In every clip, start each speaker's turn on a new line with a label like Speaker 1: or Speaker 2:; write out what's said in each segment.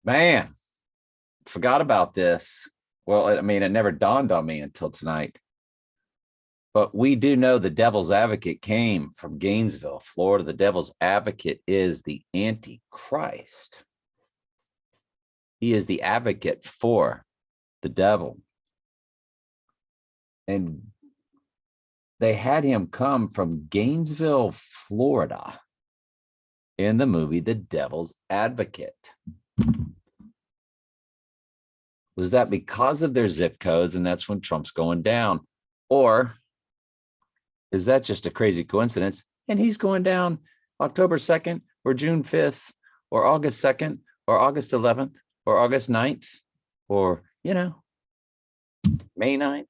Speaker 1: Man, forgot about this. Well, I mean, it never dawned on me until tonight. But we do know the devil's advocate came from Gainesville, Florida. The devil's advocate is the Antichrist. He is the advocate for the devil. And they had him come from Gainesville, Florida in the movie The Devil's Advocate. Was that because of their zip codes and that's when Trump's going down? Or is that just a crazy coincidence? And he's going down October 2nd or June 5th or August 2nd or August 11th or August 9th or, May 9th.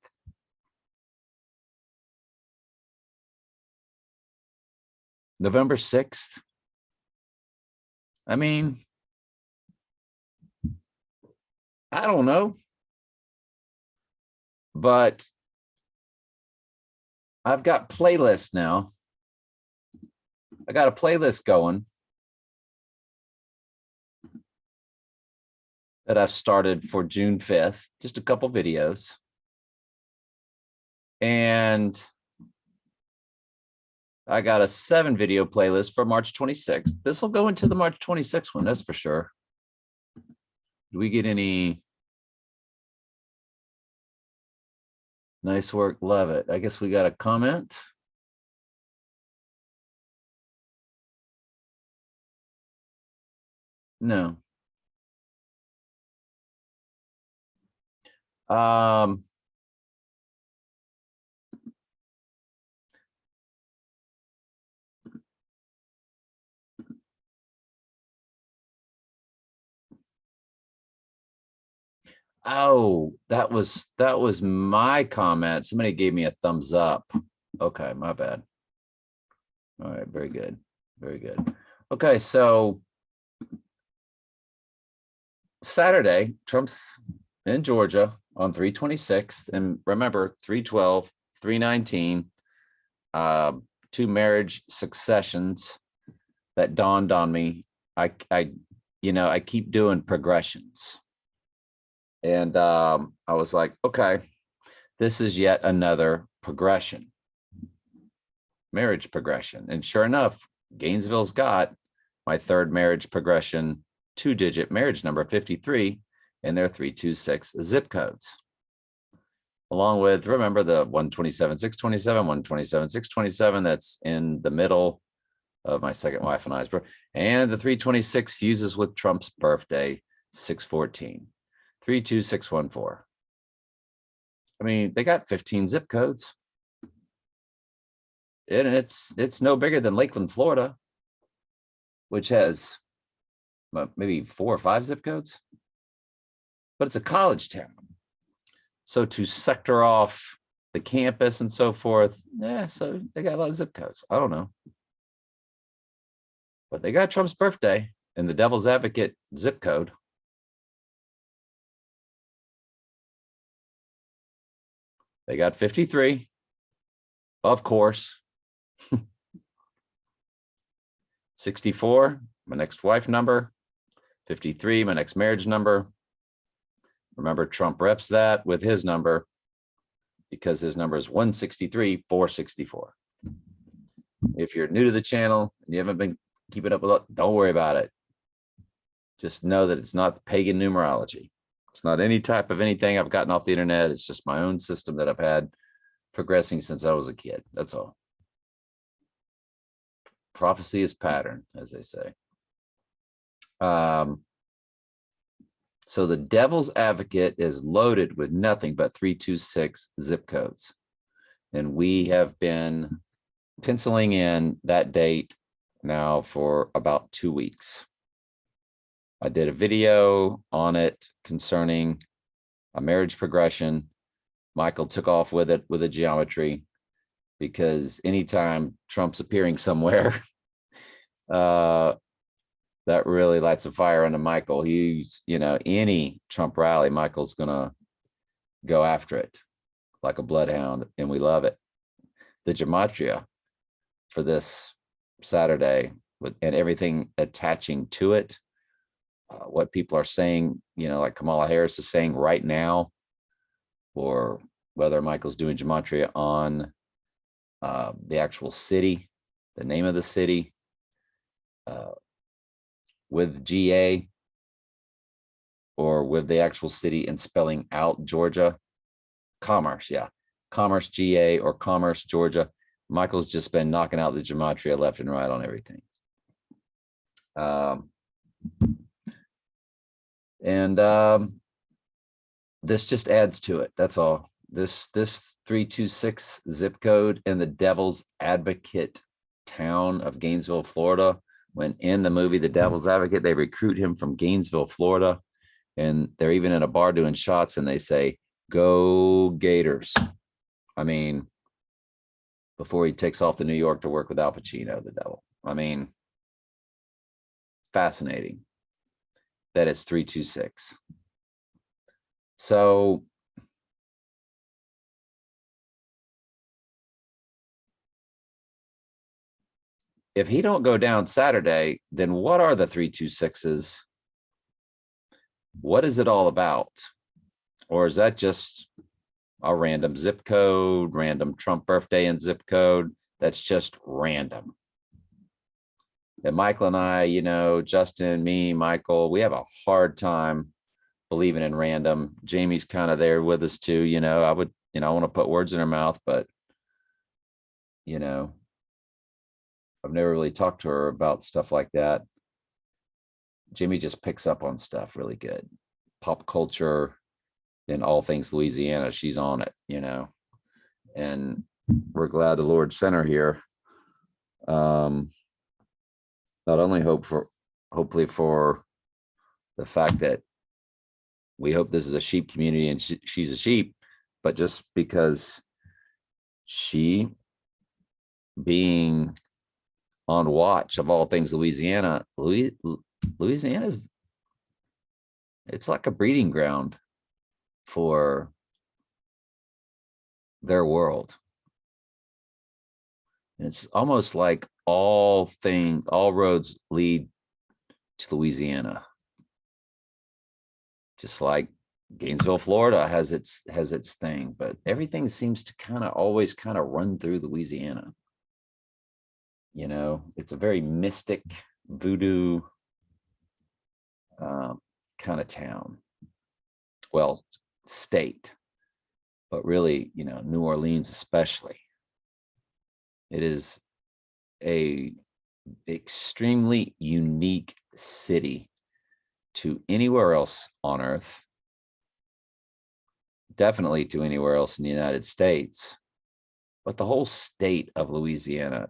Speaker 1: November 6th. I mean, I don't know. But I've got playlists now. I got a playlist going that I've started for June 5th, just a couple videos. And I got a 7-video playlist for March 26th. This will go into the March 26th one, that's for sure. Do we get any? Nice work, love it. I guess we got a comment. No. Oh, that was my comment. Somebody gave me a thumbs up. Okay, my bad. All right, very good. Very good. Okay, so Saturday, Trump's in Georgia on 3/26. And remember, 3/12, 3/19, 2 marriage successions that dawned on me. I keep doing progressions. And I was like, okay, this is yet another progression, marriage progression. And sure enough, Gainesville's got my 3rd marriage progression, 2-digit marriage number 53 in their 326 zip codes. Along with, remember, the 127, 627, 127, 627, that's in the middle of my second wife and I's birth, and the 326 fuses with Trump's birthday, 6/14. 32614. I mean, they got 15 zip codes. And it's no bigger than Lakeland, Florida, which has maybe 4 or 5 zip codes. But it's a college town. So to sector off the campus and so forth, so they got a lot of zip codes. I don't know. But they got Trump's birthday and the devil's advocate zip code. They got 53, of course. 64, my next wife number. 53, my next marriage number. Remember, Trump reps that with his number because his number is 163, 464. If you're new to the channel and you haven't been keeping up with it, don't worry about it. Just know that it's not pagan numerology. It's not any type of anything I've gotten off the internet. It's just my own system that I've had progressing since I was a kid. That's all. Prophecy is pattern, as they say. So the devil's advocate is loaded with nothing but 326 zip codes. And we have been penciling in that date now for about 2 weeks. I did a video on it concerning a marriage progression. Michael took off with it with a geometry because anytime Trump's appearing somewhere, that really lights a fire under Michael. He's, any Trump rally, Michael's going to go after it like a bloodhound, and we love it. The gematria for this Saturday and everything attaching to it what people are saying, like Kamala Harris is saying right now, or whether Michael's doing gematria on the actual city, the name of the city, with GA, or with the actual city and spelling out Georgia. Commerce, yeah. Commerce, GA, or Commerce, Georgia. Michael's just been knocking out the gematria left and right on everything. This just adds to it. That's all. This 326 zip code in the Devil's Advocate town of Gainesville, Florida. When in the movie The Devil's Advocate, they recruit him from Gainesville, Florida, and they're even in a bar doing shots, and they say, "Go Gators." I mean, before he takes off to New York to work with Al Pacino, the devil. I mean, fascinating that it's 326. So if he don't go down Saturday, then what are the 326s? What is it all about? Or is that just a random zip code, random Trump birthday and zip code? That's just random. And Michael and I, Justin, me, Michael, we have a hard time believing in random. Jamie's kind of there with us too. I would, I want to put words in her mouth, but, I've never really talked to her about stuff like that. Jamie just picks up on stuff really good. Pop culture and all things Louisiana, she's on it, and we're glad the Lord sent her here. Not only hopefully for the fact that we hope this is a sheep community and she's a sheep, but just because she, being on watch of all things Louisiana, Louisiana's, it's like a breeding ground for their world. And it's almost like all roads lead to Louisiana. Just like Gainesville, Florida has its thing, but everything seems to always run through Louisiana. It's a very mystic voodoo kind of town. Well, state, but really, New Orleans especially. It is a extremely unique city to anywhere else on earth, definitely to anywhere else in the United States, but the whole state of Louisiana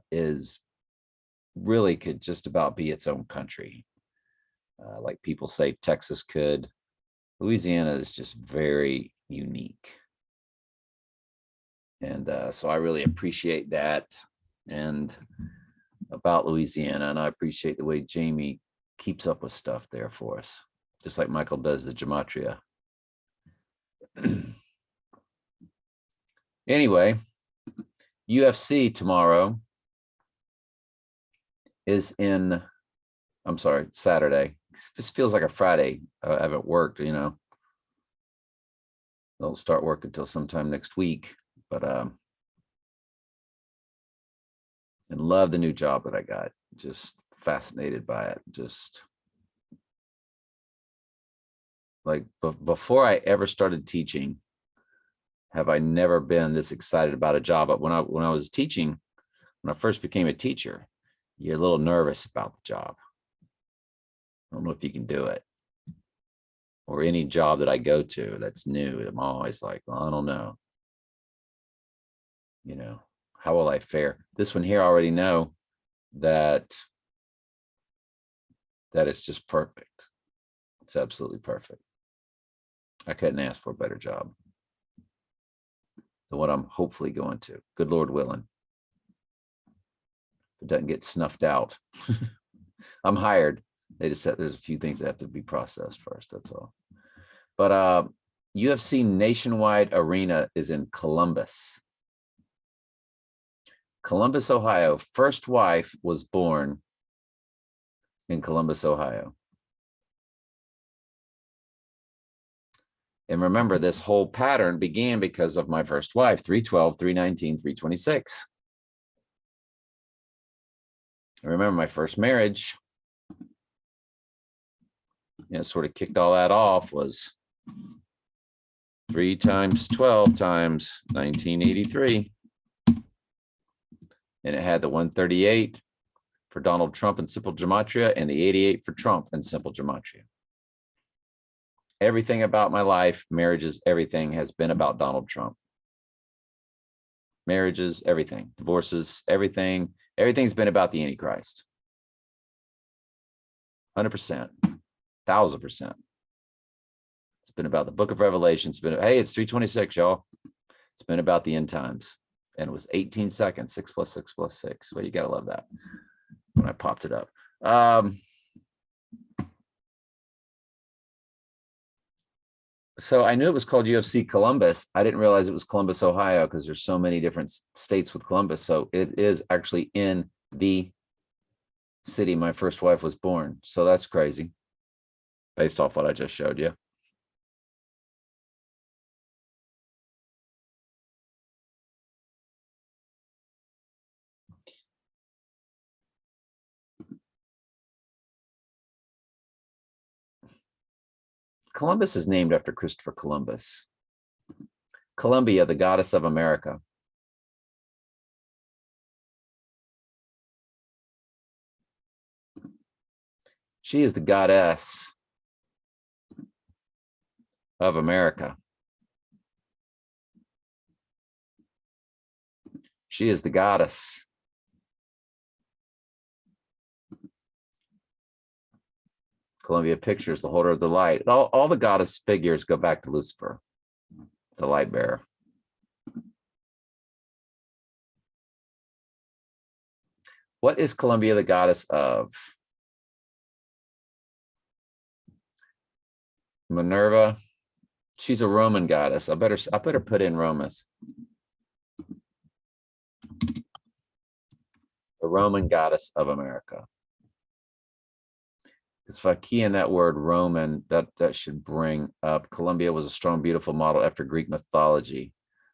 Speaker 1: could just about be its own country. Like people say Texas could. Louisiana is just very unique. And so I really appreciate that and about Louisiana. And I appreciate the way Jamie keeps up with stuff there for us, just like Michael does the gematria. Anyway, UFC tomorrow is Saturday. This feels like a Friday. I haven't worked, Don't start work until sometime next week, but and love the new job that I got. Just fascinated by it. Just like before I ever started teaching, have I never been this excited about a job. But when I was teaching, when I first became a teacher, you're a little nervous about the job. I don't know if you can do it. Or any job that I go to that's new, I'm always like, well, I don't know. How will I fare? This one here, I already know that it's just perfect. It's absolutely perfect. I couldn't ask for a better job than what I'm hopefully going to. Good Lord willing. If it doesn't get snuffed out. I'm hired. They just said there's a few things that have to be processed first. That's all. But UFC Nationwide Arena is in Columbus. Columbus, Ohio. First wife was born in Columbus, Ohio. And remember, this whole pattern began because of my first wife, 312, 319, 326. I remember my first marriage, sort of kicked all that off, was 3 times 12 times 1983. And it had the 138 for Donald Trump in simple gematria and the 88 for Trump in simple gematria. Everything about my life, marriages, everything has been about Donald Trump. Marriages, everything, divorces, everything. Everything's been about the Antichrist. 100%, 1000%. It's been about the book of Revelation. It's been, hey, it's 326, y'all. It's been about the end times. And it was 18 seconds, 6 plus 6 plus 6. Well, you got to love that when I popped it up. So I knew it was called UFC Columbus. I didn't realize it was Columbus, Ohio, because there's so many different states with Columbus. So it is actually in the city my first wife was born. So that's crazy, based off what I just showed you. Columbus is named after Christopher Columbus. Columbia, the goddess of America. She is the goddess of America. She is the goddess. Columbia Pictures, the holder of the light. All the goddess figures go back to Lucifer, the light bearer. What is Columbia the goddess of? Minerva. She's a Roman goddess. I better put in Romus. The Roman goddess of America. Because if I key in that word Roman, that should bring up Columbia was a strong, beautiful model after Greek mythology.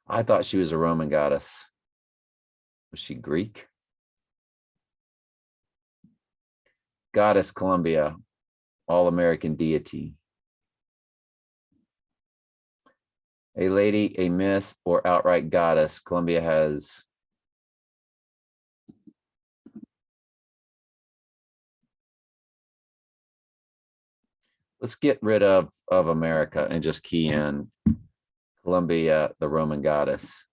Speaker 1: I thought she was a Roman goddess. Was she Greek? Goddess Columbia, all-American deity. A lady, a myth, or outright goddess. Columbia has let's get rid of America and just key in Columbia, the Roman goddess.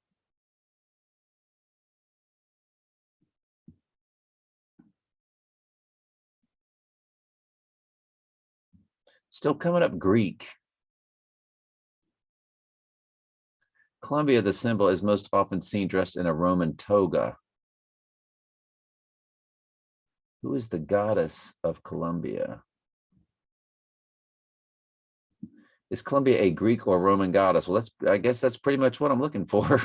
Speaker 1: Still coming up Greek. Columbia, the symbol, is most often seen dressed in a Roman toga. Who is the goddess of Columbia? Is Columbia a Greek or Roman goddess? Well, I guess that's pretty much what I'm looking for.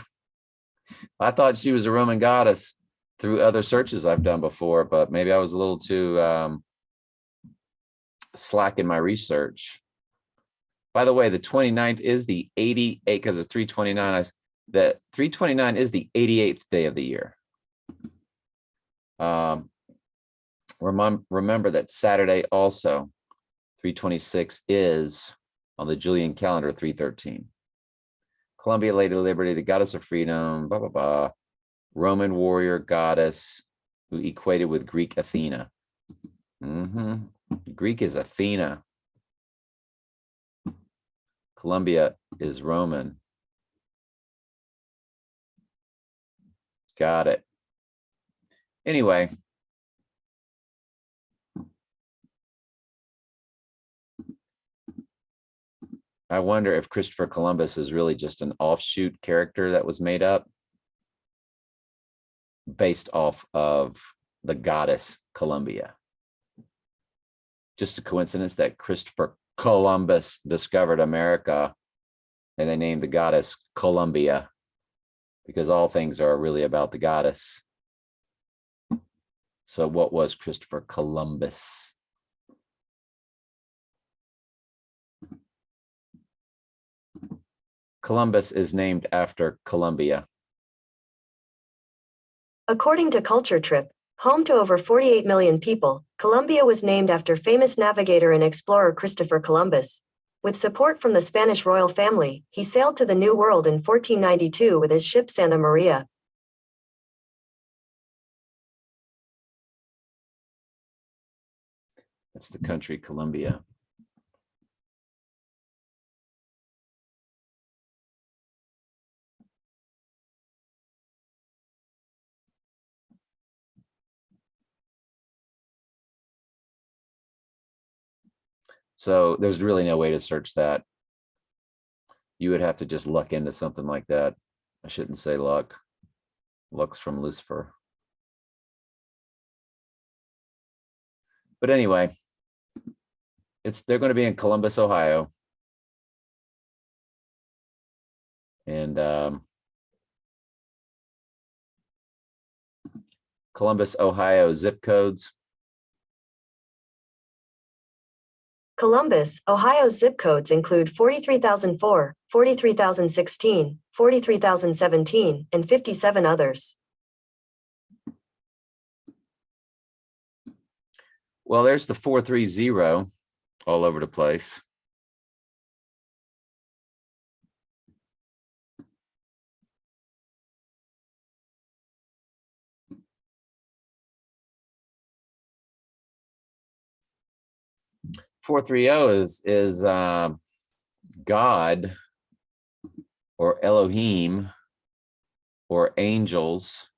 Speaker 1: I thought she was a Roman goddess through other searches I've done before, but maybe I was a little too slack in my research. By the way, the 29th is the 88, because it's 329. The 329 is the 88th day of the year. Remember that Saturday also, 326, is on the Julian calendar, 313. Columbia, Lady of Liberty, the goddess of freedom, blah, blah, blah. Roman warrior goddess who equated with Greek Athena. Greek is Athena. Columbia is Roman. Got it. Anyway. I wonder if Christopher Columbus is really just an offshoot character that was made up based off of the goddess Columbia. Just a coincidence that Christopher Columbus discovered America and they named the goddess Columbia, because all things are really about the goddess. So what was Christopher Columbus? Columbus is named after Columbia?
Speaker 2: According to Culture Trip, home to over 48 million people, Colombia was named after famous navigator and explorer Christopher Columbus. With support from the Spanish royal family, he sailed to the New World in 1492 with his ship Santa Maria.
Speaker 1: That's the country Colombia. So there's really no way to search that. You would have to just luck into something like that. I shouldn't say luck. Luck's from Lucifer. But anyway, they're going to be in Columbus, Ohio. And Columbus, Ohio zip codes.
Speaker 2: Columbus, Ohio's zip codes include 43,004, 43,016, 43,017, and 57 others.
Speaker 1: Well, there's the 430 all over the place. is God or Elohim or angels.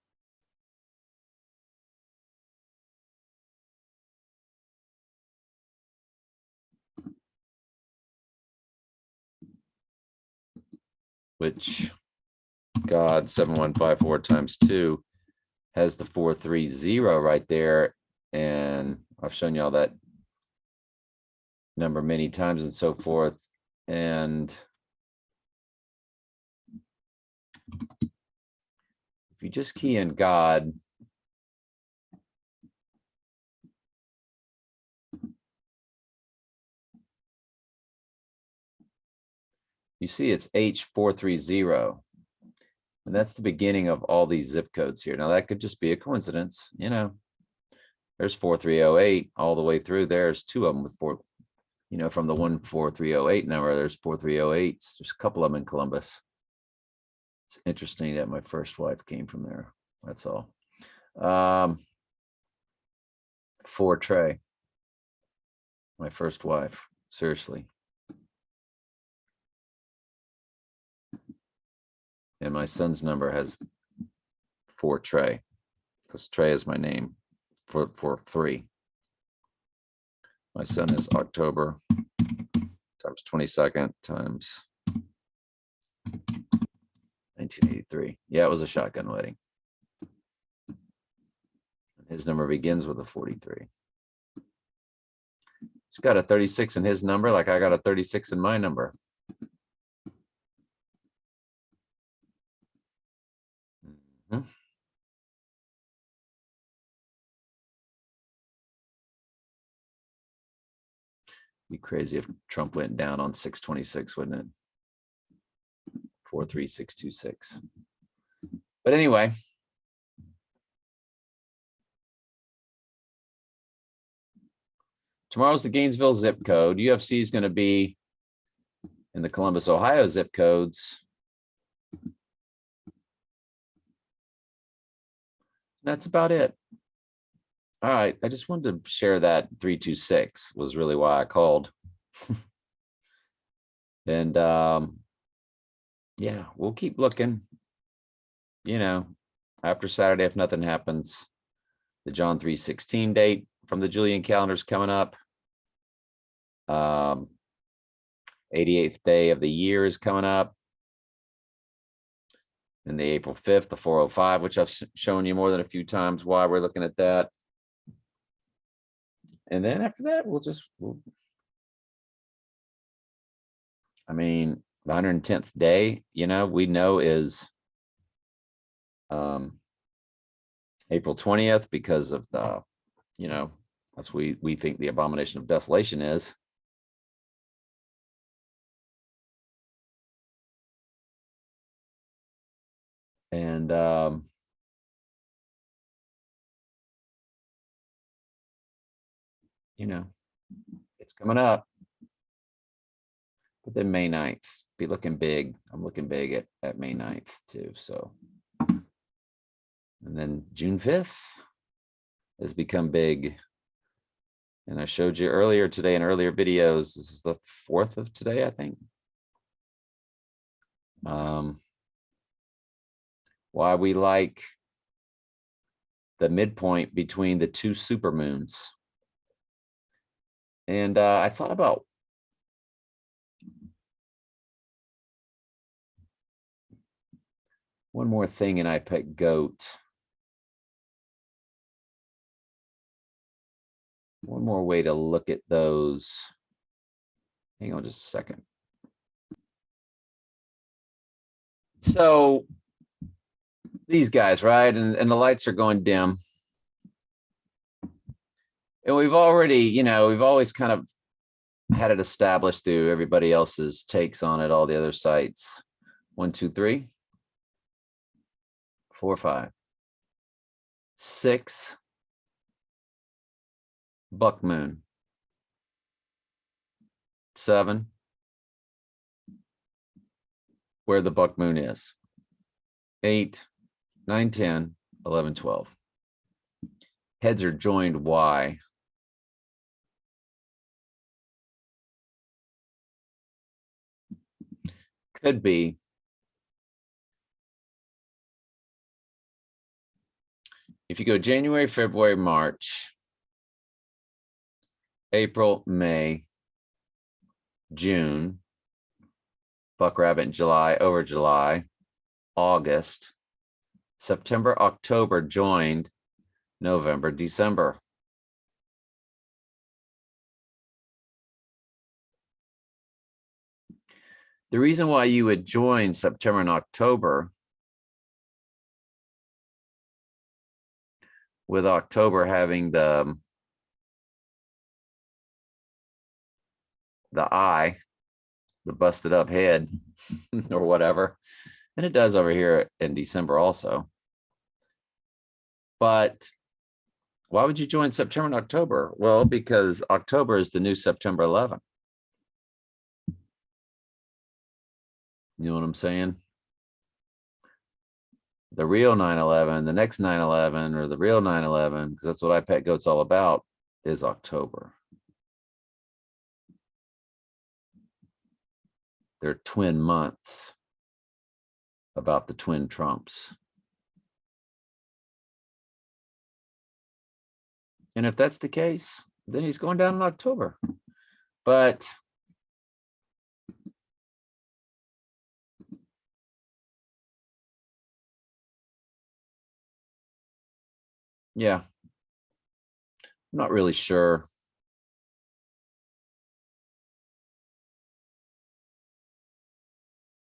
Speaker 1: Which God 7154 times 2 has the 430 right there. And I've shown you all that number many times and so forth. And if you just key in God, you see it's H430. And that's the beginning of all these zip codes here. Now that could just be a coincidence, you know. There's 4308 all the way through. There's two of them with four, you know, from the 14308 number, there's 4308s. There's a couple of them in Columbus. It's interesting that my first wife came from there. That's all. For Trey, my first wife, seriously. And my son's number has 4 Trey, because Trey is my name for 3. My son is October times 22nd times 1983. Yeah, it was a shotgun wedding. His number begins with a 43. He's got a 36 in his number, like I got a 36 in my number. Be crazy if Trump went down on 626, wouldn't it? 43626. But anyway, tomorrow's the Gainesville zip code. UFC is going to be in the Columbus, Ohio zip codes. That's about it. All right, I just wanted to share that 326 was really why I called. And yeah, we'll keep looking. You know, after Saturday, if nothing happens, the John 3:16 date from the Julian calendar is coming up. 88th day of the year is coming up. And the April 5th, the 405, which I've shown you more than a few times why we're looking at that. And then after that, I mean, the 110th day, you know, we know is April 20th because of the, you know, that's we think the abomination of desolation is. And you know, it's coming up. But then May 9th, be looking big. I'm looking big at May 9th too. So, and then June 5th has become big. And I showed you earlier today in earlier videos. This is the 4th of today, I think. Why we like the midpoint between the two supermoons. And I thought about one more thing, and I picked goat. One more way to look at those. Hang on just a second. So these guys, right? And the lights are going dim. And we've already, we've always kind of had it established through everybody else's takes on it, all the other sites. 1, 2, 3, 4, 5, 6. Buck moon. 7. Where the buck moon is. 8, 9, 10, 11, 12. Heads are joined Y. Could be if you go January, February, March, April, May, June, buck rabbit in July, over July, August, September, October joined, November, December. The reason why you would join September and October, with October having the eye, the busted up head or whatever, and it does over here in December also. But why would you join September and October? Well, because October is the new September 11. You know what I'm saying? The real 9/11, the next 9/11, or the real 9/11, because that's what I Pet Goat's all about, is October. They're twin months about the twin Trumps. And if that's the case, then he's going down in October. But yeah, I'm not really sure.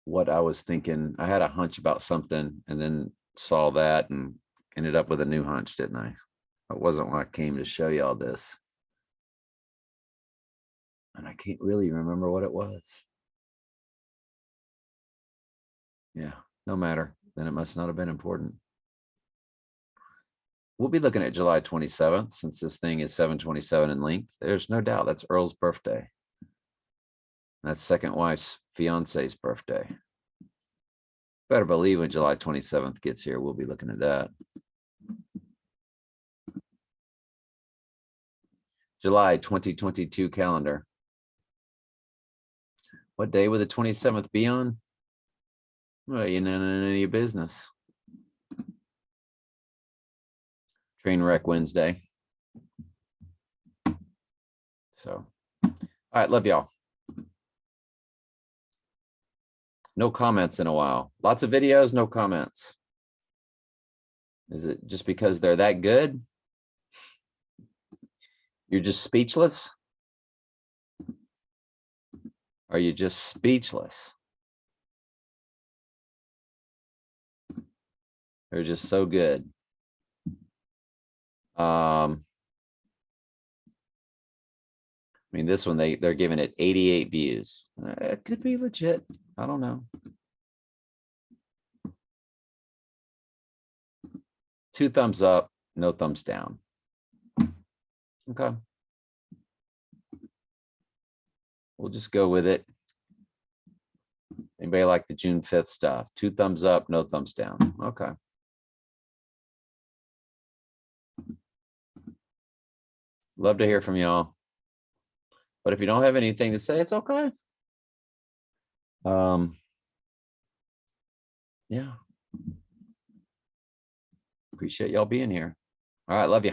Speaker 1: What I was thinking. I had a hunch about something and then saw that and ended up with a new hunch, didn't I? It wasn't when I came to show you all this. And I can't really remember what it was. Yeah, no matter. Then it must not have been important. We'll be looking at July 27th, since this thing is 727 in length. There's no doubt that's Earl's birthday. That's second wife's fiance's birthday. Better believe when July 27th gets here, we'll be looking at that. July 2022 calendar. What day would the 27th be on? Well, you're not in any business. Train wreck Wednesday. So, all right, love y'all. No comments in a while. Lots of videos, no comments. Is it just because they're that good? You're just speechless? Are you just speechless? They're just so good. I mean, this one, they're giving it 88 views. It could be legit. I don't know. 2 thumbs up, no thumbs down. Okay. We'll just go with it. Anybody like the June 5th stuff? 2 thumbs up, no thumbs down. Okay. Love to hear from y'all. But if you don't have anything to say, it's okay. Yeah. Appreciate y'all being here. All right. Love you.